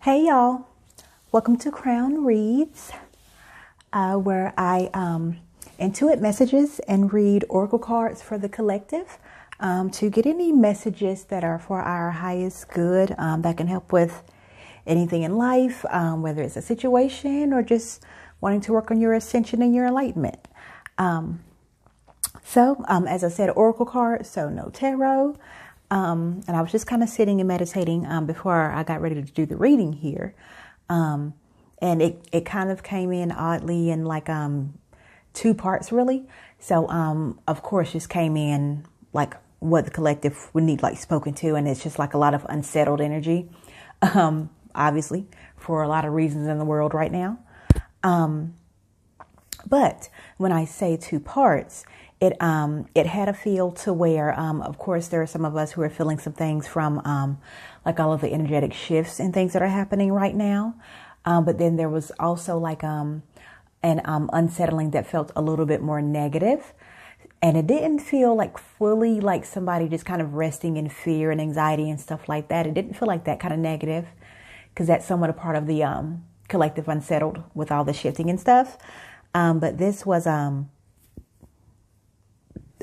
Hey y'all, welcome to Crown Reads, where I intuit messages and read oracle cards for the collective to get any messages that are for our highest good that can help with anything in life, whether it's a situation or just wanting to work on your ascension and your enlightenment. As I said, oracle cards, so no tarot. And I was just kind of sitting and meditating before I got ready to do the reading here. And it kind of came in oddly in like two parts, really. So, of course, just came in like what the collective would need like spoken to. And it's just like a lot of unsettled energy, obviously, for a lot of reasons in the world right now. But when I say two parts, it had a feel to where, of course, there are some of us who are feeling some things from like all of the energetic shifts and things that are happening right now. But then there was also like an unsettling that felt a little bit more negative. And it didn't feel like fully like somebody just kind of resting in fear and anxiety and stuff like that. It didn't feel like that kind of negative because that's somewhat a part of the collective unsettled with all the shifting and stuff. But this was...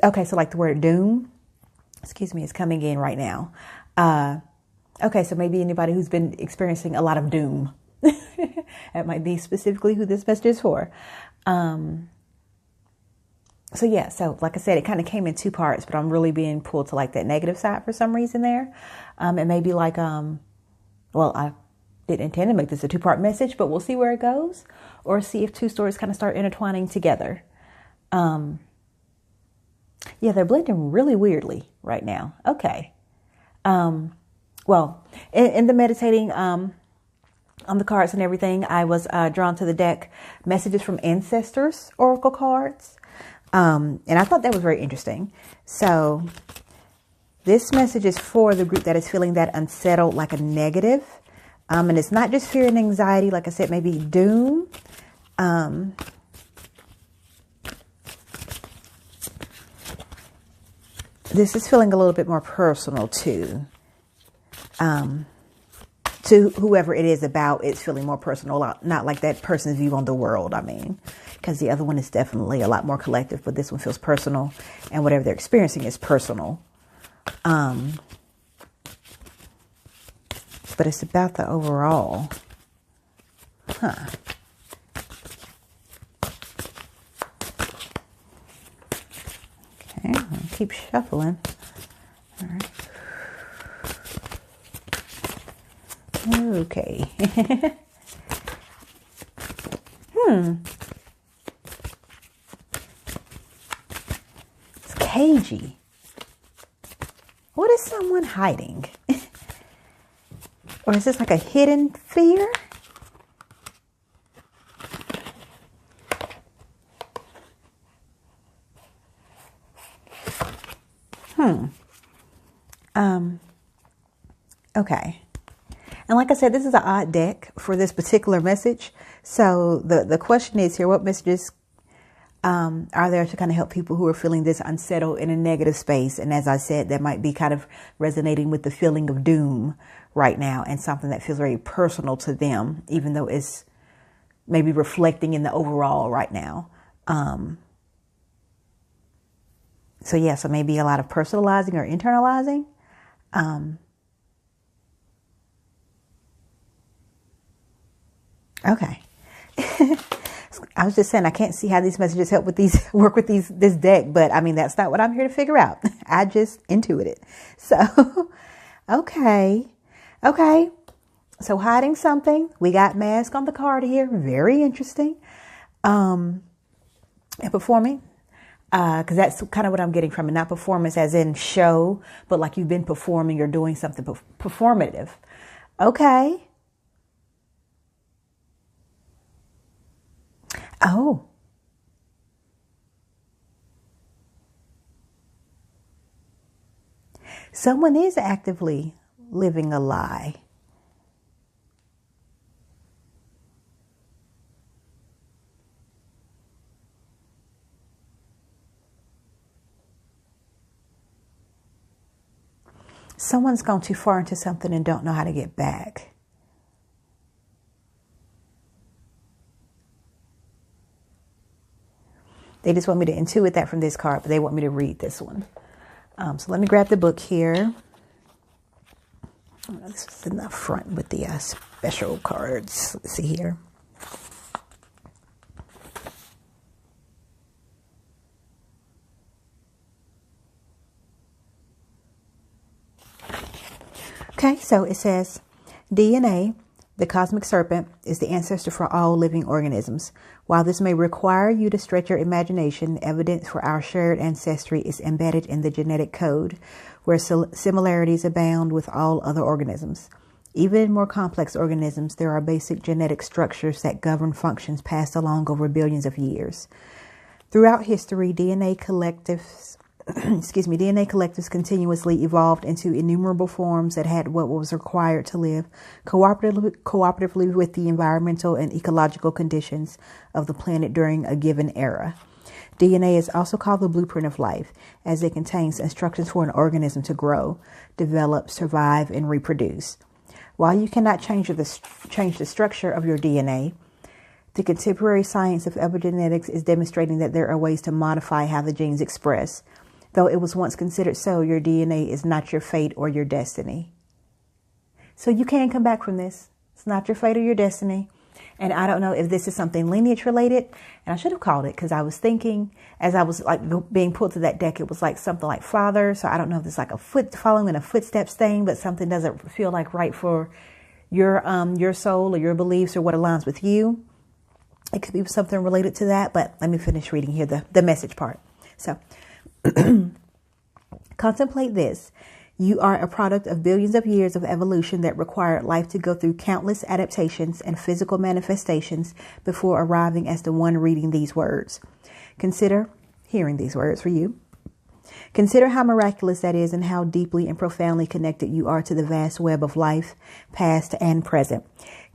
Okay, so like the word doom, is coming in right now. Okay, so maybe anybody who's been experiencing a lot of doom. That might be specifically who this message is for. So like I said, it kind of came in two parts, but I'm really being pulled to like that negative side for some reason there. It may be like, I didn't intend to make this a two-part message, but we'll see where it goes or see if two stories kind of start intertwining together. Yeah, they're blending really weirdly right now. Okay. In the meditating on the cards and everything, I was drawn to the deck Messages from Ancestors oracle cards. And I thought that was very interesting. So this message is for the group that is feeling that unsettled, like a negative. And it's not just fear and anxiety. Like I said, maybe doom. This is feeling a little bit more personal too. To whoever it is about, it's feeling more personal, not like that person's view on the world. I mean, because the other one is definitely a lot more collective, but this one feels personal, and whatever they're experiencing is personal. But it's about the overall. Huh. Okay, I'll keep shuffling. All right. Okay. It's cagey. What is someone hiding? Or is this like a hidden fear? Okay. And like I said, this is an odd deck for this particular message. So the question is here, what messages are there to kind of help people who are feeling this unsettled in a negative space? And as I said, that might be kind of resonating with the feeling of doom right now and something that feels very personal to them, even though it's maybe reflecting in the overall right now. So maybe a lot of personalizing or internalizing. Okay. I was just saying, I can't see how these messages help with work with this deck, but I mean, that's not what I'm here to figure out. I just intuit it. So, okay. So hiding something. We got mask on the card here. Very interesting. And performing. Because that's kind of what I'm getting from it. Not performance as in show, but like you've been performing or doing something performative. Okay. Oh. Someone is actively living a lie. Someone's gone too far into something and don't know how to get back. They just want me to intuit that from this card, but they want me to read this one. So let me grab the book here. This is in the front with the special cards. Let's see here. Okay, so it says, DNA, the cosmic serpent, is the ancestor for all living organisms. While this may require you to stretch your imagination, evidence for our shared ancestry is embedded in the genetic code, where similarities abound with all other organisms. Even in more complex organisms, there are basic genetic structures that govern functions passed along over billions of years. Throughout history, DNA collectives continuously evolved into innumerable forms that had what was required to live cooperatively with the environmental and ecological conditions of the planet during a given era. DNA is also called the blueprint of life, as it contains instructions for an organism to grow, develop, survive, and reproduce. While you cannot change the structure of your DNA, the contemporary science of epigenetics is demonstrating that there are ways to modify how the genes express. Though it was once considered so, your DNA is not your fate or your destiny. So you can come back from this. It's not your fate or your destiny. And I don't know if this is something lineage related. And I should have called it, because I was thinking, as I was like being pulled to that deck, it was like something like father. So I don't know if it's like a following in a footsteps thing, but something doesn't feel like right for your soul or your beliefs or what aligns with you. It could be something related to that. But let me finish reading here the message part. So contemplate this. You are a product of billions of years of evolution that required life to go through countless adaptations and physical manifestations before arriving as the one reading these words. Consider hearing these words for you. Consider how miraculous that is and how deeply and profoundly connected you are to the vast web of life, past and present.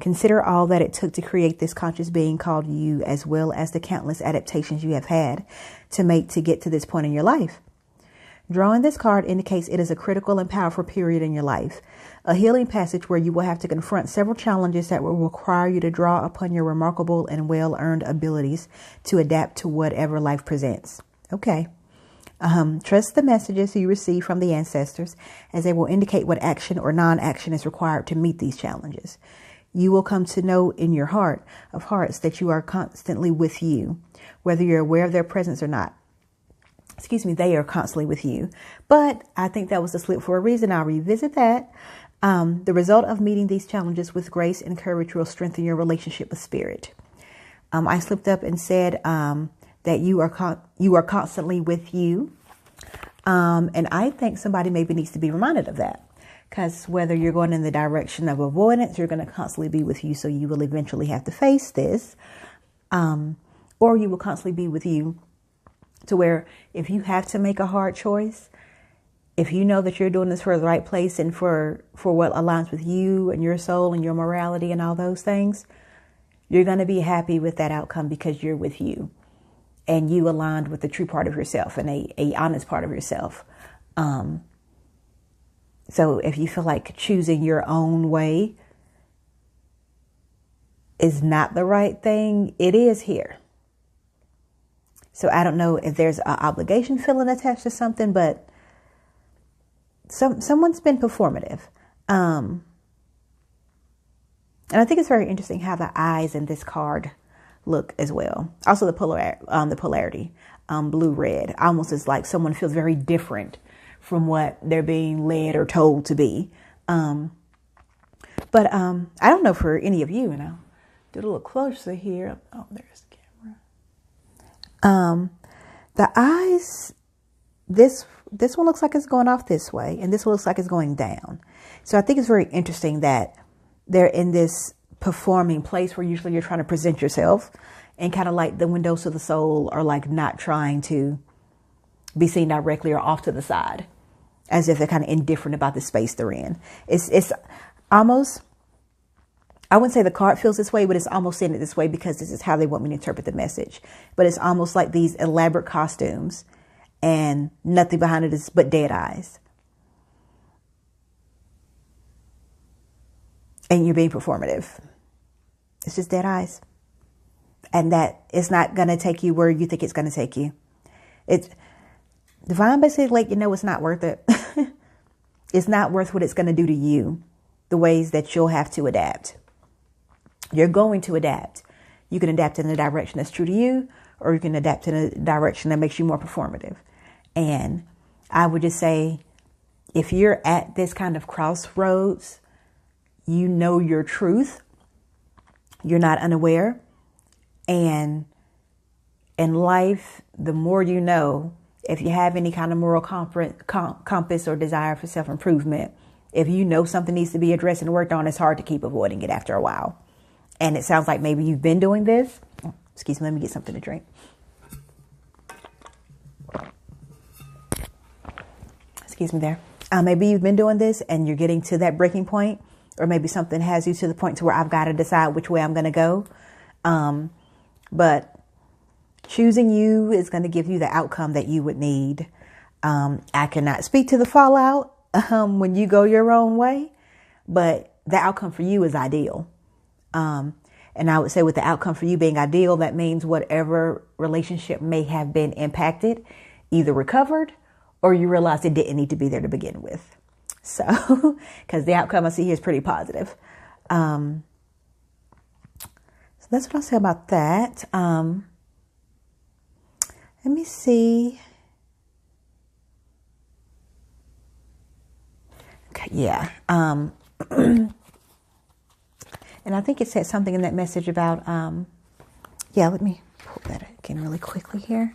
Consider all that it took to create this conscious being called you, as well as the countless adaptations you have had to get to this point in your life. Drawing this card indicates it is a critical and powerful period in your life, a healing passage where you will have to confront several challenges that will require you to draw upon your remarkable and well-earned abilities to adapt to whatever life presents. Okay. Trust the messages you receive from the ancestors, as they will indicate what action or non-action is required to meet these challenges. You will come to know in your heart of hearts that you are constantly with you, whether you're aware of their presence or not. They are constantly with you. But I think that was a slip for a reason. I'll revisit that. The result of meeting these challenges with grace and courage will strengthen your relationship with spirit. I slipped up and said that you are constantly with you. And I think somebody maybe needs to be reminded of that. Because whether you're going in the direction of avoidance, you're going to constantly be with you. So you will eventually have to face this. Or you will constantly be with you to where if you have to make a hard choice, if you know that you're doing this for the right place and for what aligns with you and your soul and your morality and all those things, you're going to be happy with that outcome because you're with you and you aligned with the true part of yourself and a honest part of yourself. So if you feel like choosing your own way is not the right thing, it is here. So I don't know if there's an obligation feeling attached to something, but someone's been performative. And I think it's very interesting how the eyes in this card look as well. Also the polarity, blue, red, almost is like someone feels very different from what they're being led or told to be. But I don't know for any of you, and I'll do it a little closer here. Oh, there's the camera. The eyes, this one looks like it's going off this way, and this one looks like it's going down. So I think it's very interesting that they're in this performing place where usually you're trying to present yourself, and kind of like the windows to the soul are like not trying to be seen directly or off to the side, as if they're kind of indifferent about the space they're in. It's almost, I wouldn't say the card feels this way, but it's almost saying it this way because this is how they want me to interpret the message. But it's almost like these elaborate costumes and nothing behind it is but dead eyes. And you're being performative. It's just dead eyes. and that it's not going to take you where you think it's going to take you. It's divine basically like, it's not worth it. It's not worth what it's going to do to you, the ways that you'll have to adapt. You're going to adapt. You can adapt in a direction that's true to you, or you can adapt in a direction that makes you more performative. And I would just say, if you're at this kind of crossroads, you know your truth. You're not unaware. And in life, the more you know, if you have any kind of moral compass or desire for self-improvement, if you know something needs to be addressed and worked on, it's hard to keep avoiding it after a while. And it sounds like maybe you've been doing this. Excuse me, let me get something to drink. Excuse me there. Maybe you've been doing this and you're getting to that breaking point, or maybe something has you to the point to where I've got to decide which way I'm going to go. But choosing you is going to give you the outcome that you would need. I cannot speak to the fallout when you go your own way, but the outcome for you is ideal. And I would say with the outcome for you being ideal, that means whatever relationship may have been impacted, either recovered or you realized it didn't need to be there to begin with. So, because the outcome I see here is pretty positive. So that's what I'll say about that. Let me see. Okay, yeah. And I think it said something in that message about, let me pull that again really quickly here.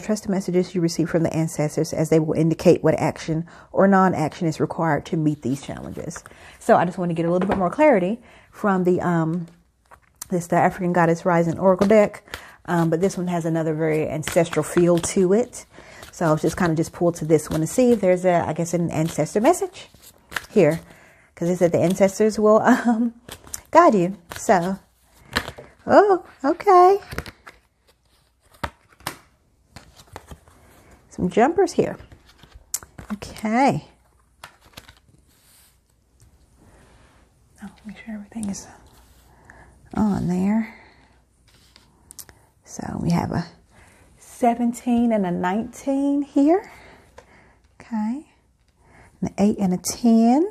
Trust the messages you receive from the ancestors, as they will indicate what action or non-action is required to meet these challenges. So I just want to get a little bit more clarity from the African Goddess Rising Oracle deck. But this one has another very ancestral feel to it. So I was just kind of pulled to this one to see if there's an ancestor message here, because it said the ancestors will guide you. So, okay. Some jumpers here. Okay. Make sure everything is on there. So we have a 17 and a 19 here. Okay. An 8 and a 10.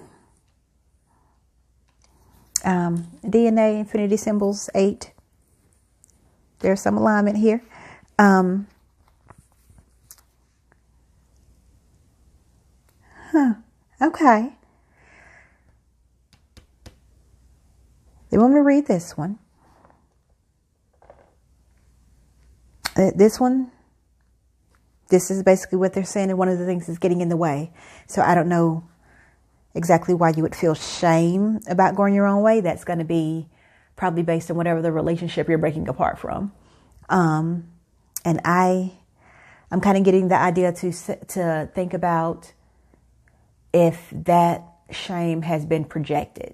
DNA, infinity symbols, 8. There's some alignment here. Okay. They want me to read this one. This is basically what they're saying, and one of the things is getting in the way. So I don't know exactly why you would feel shame about going your own way. That's going to be probably based on whatever the relationship you're breaking apart from. And I'm kind of getting the idea to think about if that shame has been projected.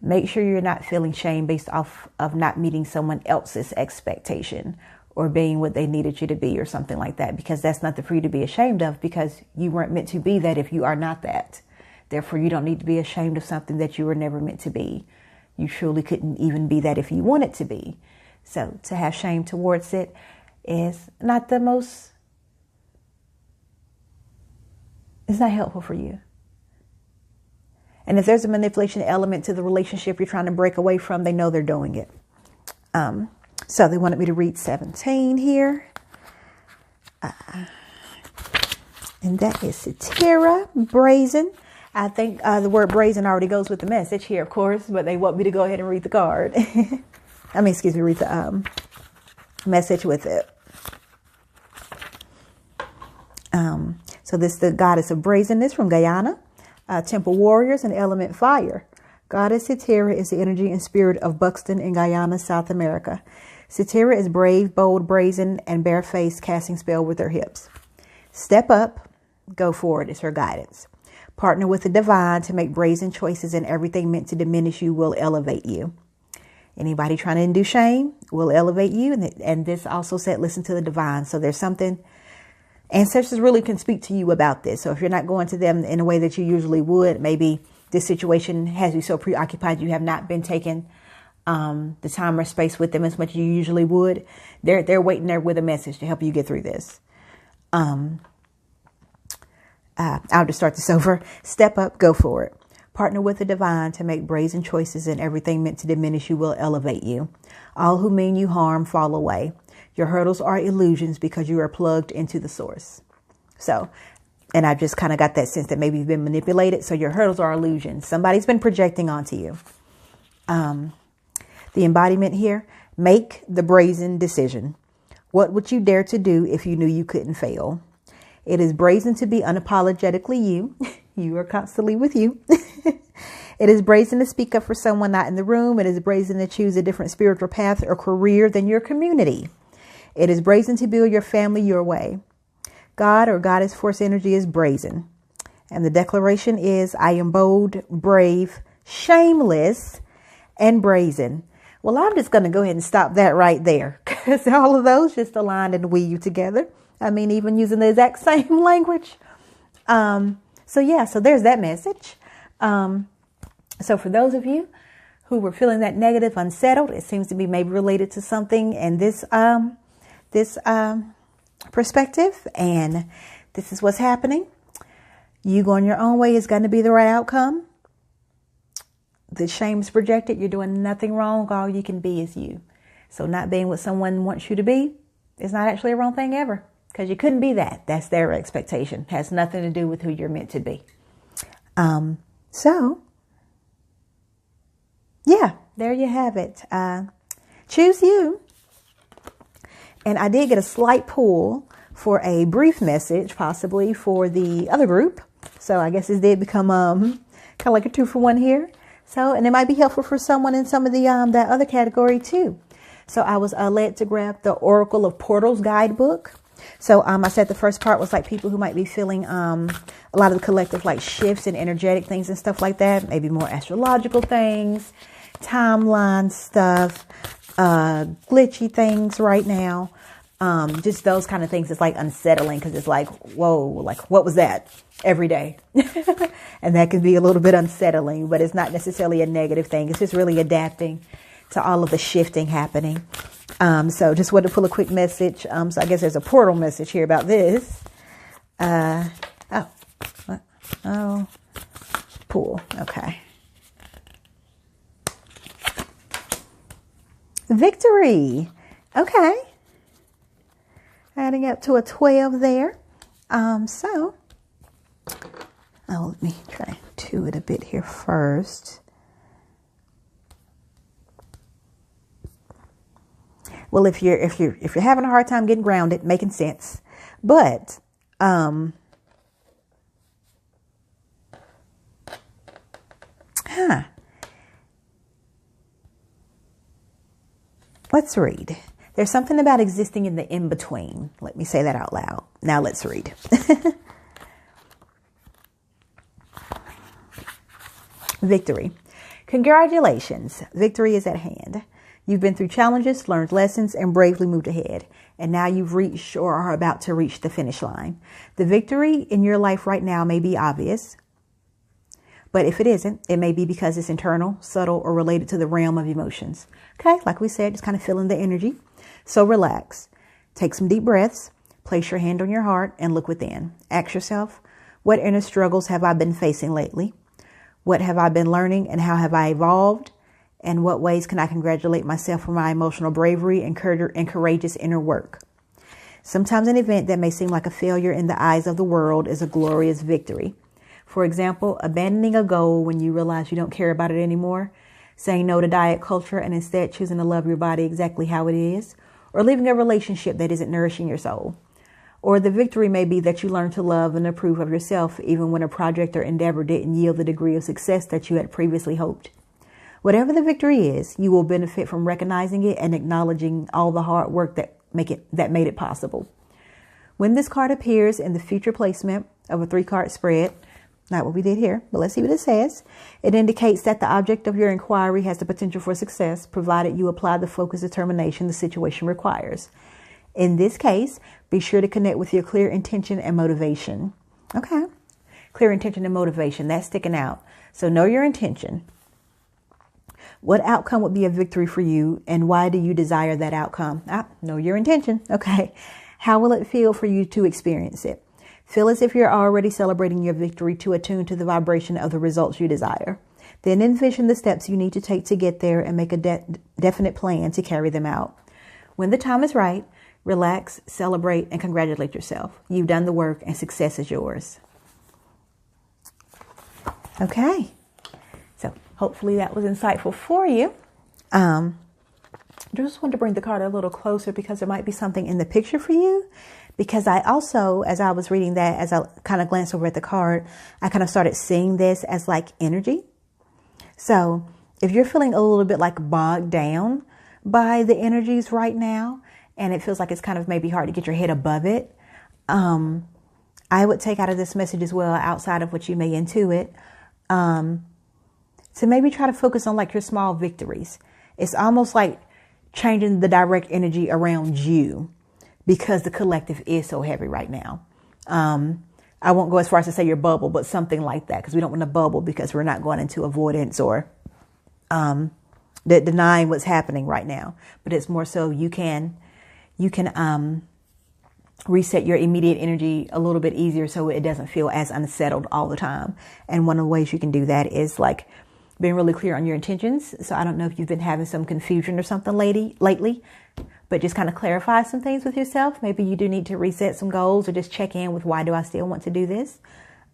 Make sure you're not feeling shame based off of not meeting someone else's expectation or being what they needed you to be or something like that, because that's nothing for you to be ashamed of, because you weren't meant to be that if you are not that. Therefore, you don't need to be ashamed of something that you were never meant to be. You truly couldn't even be that if you wanted to be. So to have shame towards it is not it's not helpful for you. And if there's a manipulation element to the relationship you're trying to break away from, they know they're doing it. So they wanted me to read 17 here. And that is Satira, brazen. I think the word brazen already goes with the message here, of course, but they want me to go ahead and read the card. Read the message with it. So this is the goddess of brazenness from Guyana. Temple warriors and element fire. Goddess Satira is the energy and spirit of Buxton in Guyana, South America. Satira is brave, bold, brazen, and barefaced, casting spell with her hips. Step up, go forward is her guidance. Partner with the divine to make brazen choices, and everything meant to diminish you will elevate you. Anybody trying to induce shame will elevate you. And this also said, listen to the divine. So there's something Ancestors really can speak to you about this. So if you're not going to them in a way that you usually would, maybe this situation has you so preoccupied you have not been taking the time or space with them as much as you usually would. They're waiting there with a message to help you get through this. I'll just start this over. Step up, go for it. Partner with the divine to make brazen choices, and everything meant to diminish you will elevate you. All who mean you harm fall away. Your hurdles are illusions because you are plugged into the source. So, and I just kind of got that sense that maybe you've been manipulated. So your hurdles are illusions. Somebody's been projecting onto you. The embodiment here, make the brazen decision. What would you dare to do if you knew you couldn't fail? It is brazen to be unapologetically you. You are constantly with you. It is brazen to speak up for someone not in the room. It is brazen to choose a different spiritual path or career than your community. It is brazen to build your family your way. God or goddess force energy is brazen. And the declaration is, I am bold, brave, shameless, and brazen. Well, I'm just going to go ahead and stop that right there, because all of those just aligned and weave together. I mean, even using the exact same language. So there's that message. So for those of you who were feeling that negative, unsettled, it seems to be maybe related to something in this perspective, and this is what's happening. You going your own way is going to be the right outcome. The shame's projected. You're doing nothing wrong. All you can be is you. So not being what someone wants you to be is not actually a wrong thing ever, because you couldn't be that. That's their expectation. Has nothing to do with who you're meant to be. So yeah, there you have it. Choose you. And I did get a slight pull for a brief message, possibly for the other group. So I guess this did become kind of like a 2-for-1 here. So, and it might be helpful for someone in some of the that other category too. So I was led to grab the Oracle of Portals guidebook. So I said the first part was like people who might be feeling a lot of the collective like shifts and energetic things and stuff like that. Maybe more astrological things, timeline stuff, glitchy things right now. Just those kind of things. It's like unsettling because it's like, whoa, like what was that every day? And that can be a little bit unsettling, but it's not necessarily a negative thing. It's just really adapting to all of the shifting happening. So just wanted to pull a quick message. So I guess there's a portal message here about this. Pool. Okay. Victory. Okay. Adding up to a 12 there. Let me try to it a bit here first. Well, if you're having a hard time getting grounded, making sense, but let's read. There's something about existing in the in-between. Let me say that out loud. Now let's read. Victory. Congratulations. Victory is at hand. You've been through challenges, learned lessons, and bravely moved ahead. And now you've reached or are about to reach the finish line. The victory in your life right now may be obvious, but if it isn't, it may be because it's internal, subtle, or related to the realm of emotions. Okay, like we said, just kind of feeling the energy. So relax. Take some deep breaths. Place your hand on your heart and look within. Ask yourself, what inner struggles have I been facing lately? What have I been learning and how have I evolved? And what ways can I congratulate myself for my emotional bravery and courageous inner work? Sometimes an event that may seem like a failure in the eyes of the world is a glorious victory. For example, abandoning a goal when you realize you don't care about it anymore, saying no to diet culture and instead choosing to love your body exactly how it is, or leaving a relationship that isn't nourishing your soul. Or the victory may be that you learn to love and approve of yourself even when a project or endeavor didn't yield the degree of success that you had previously hoped. Whatever the victory is, you will benefit from recognizing it and acknowledging all the hard work that made it possible. When this card appears in the future placement of a 3-card spread, not what we did here, but let's see what it says. It indicates that the object of your inquiry has the potential for success, provided you apply the focused determination the situation requires. In this case, be sure to connect with your clear intention and motivation. Okay. Clear intention and motivation. That's sticking out. So know your intention. What outcome would be a victory for you, and why do you desire that outcome? Know your intention. Okay. How will it feel for you to experience it? Feel as if you're already celebrating your victory to attune to the vibration of the results you desire. Then envision the steps you need to take to get there and make a definite plan to carry them out. When the time is right, relax, celebrate, and congratulate yourself. You've done the work and success is yours. Okay. So hopefully that was insightful for you. Just wanted to bring the card a little closer because there might be something in the picture for you. Because I also, as I was reading that, as I kind of glanced over at the card, I kind of started seeing this as like energy. So if you're feeling a little bit like bogged down by the energies right now, and it feels like it's kind of maybe hard to get your head above it, I would take out of this message as well, outside of what you may intuit, to maybe try to focus on like your small victories. It's almost like changing the direct energy around you because the collective is so heavy right now. I won't go as far as to say your bubble, but something like that, because we don't want to bubble because we're not going into avoidance or denying what's happening right now. But it's more so you can reset your immediate energy a little bit easier so it doesn't feel as unsettled all the time. And one of the ways you can do that is like being really clear on your intentions. So I don't know if you've been having some confusion or something lately, but just kind of clarify some things with yourself. Maybe you do need to reset some goals or just check in with, why do I still want to do this?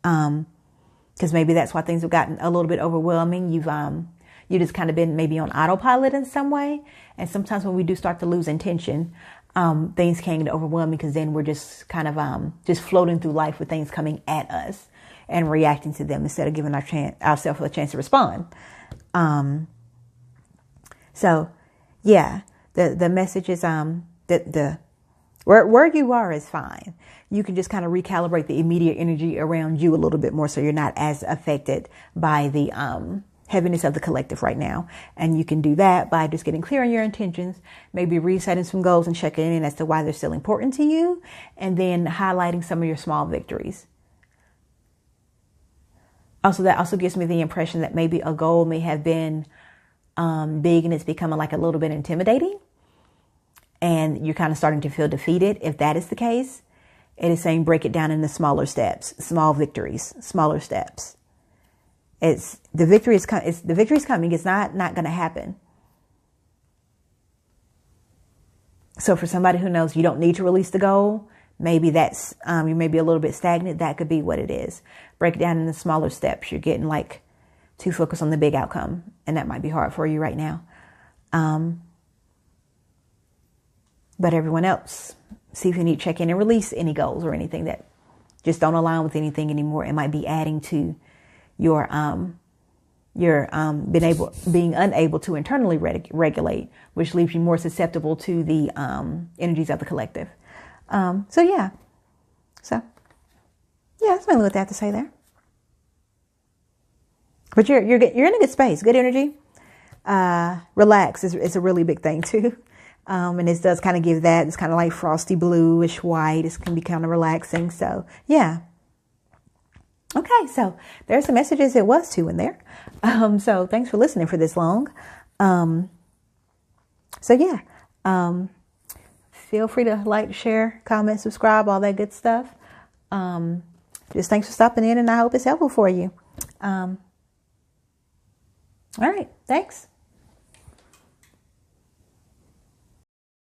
Because maybe that's why things have gotten a little bit overwhelming. You just kind of been maybe on autopilot in some way. And sometimes when we do start to lose intention, things can get overwhelming because then we're just kind of just floating through life with things coming at us and reacting to them instead of giving ourselves a chance to respond. So yeah, the message is that where you are is fine. You can just kind of recalibrate the immediate energy around you a little bit more so you're not as affected by the heaviness of the collective right now. And you can do that by just getting clear on your intentions, maybe resetting some goals and checking in as to why they're still important to you, and then highlighting some of your small victories. Also, that also gives me the impression that maybe a goal may have been big and it's becoming like a little bit intimidating and you're kind of starting to feel defeated. If that is the case, it is saying break it down into smaller steps, small victories, smaller steps. The victory is coming. It's not going to happen. So for somebody who knows you don't need to release the goal, maybe that's, you may be a little bit stagnant. That could be what it is. Break it down into smaller steps. You're getting like too focused on the big outcome. And that might be hard for you right now. But everyone else, see if you need to check in and release any goals or anything that just don't align with anything anymore. It might be adding to your being unable to internally regulate, which leaves you more susceptible to the energies of the collective. So that's mainly what I have to say there. But you're in a good space, good energy. Relax is a really big thing too. And this does kind of give that. It's kind of like frosty bluish white. It can be kind of relaxing. So yeah. Okay, so there's the messages. It was 2 in there. So thanks for listening for this long. Feel free to like, share, comment, subscribe, all that good stuff. Just thanks for stopping in, and I hope it's helpful for you. All right, thanks.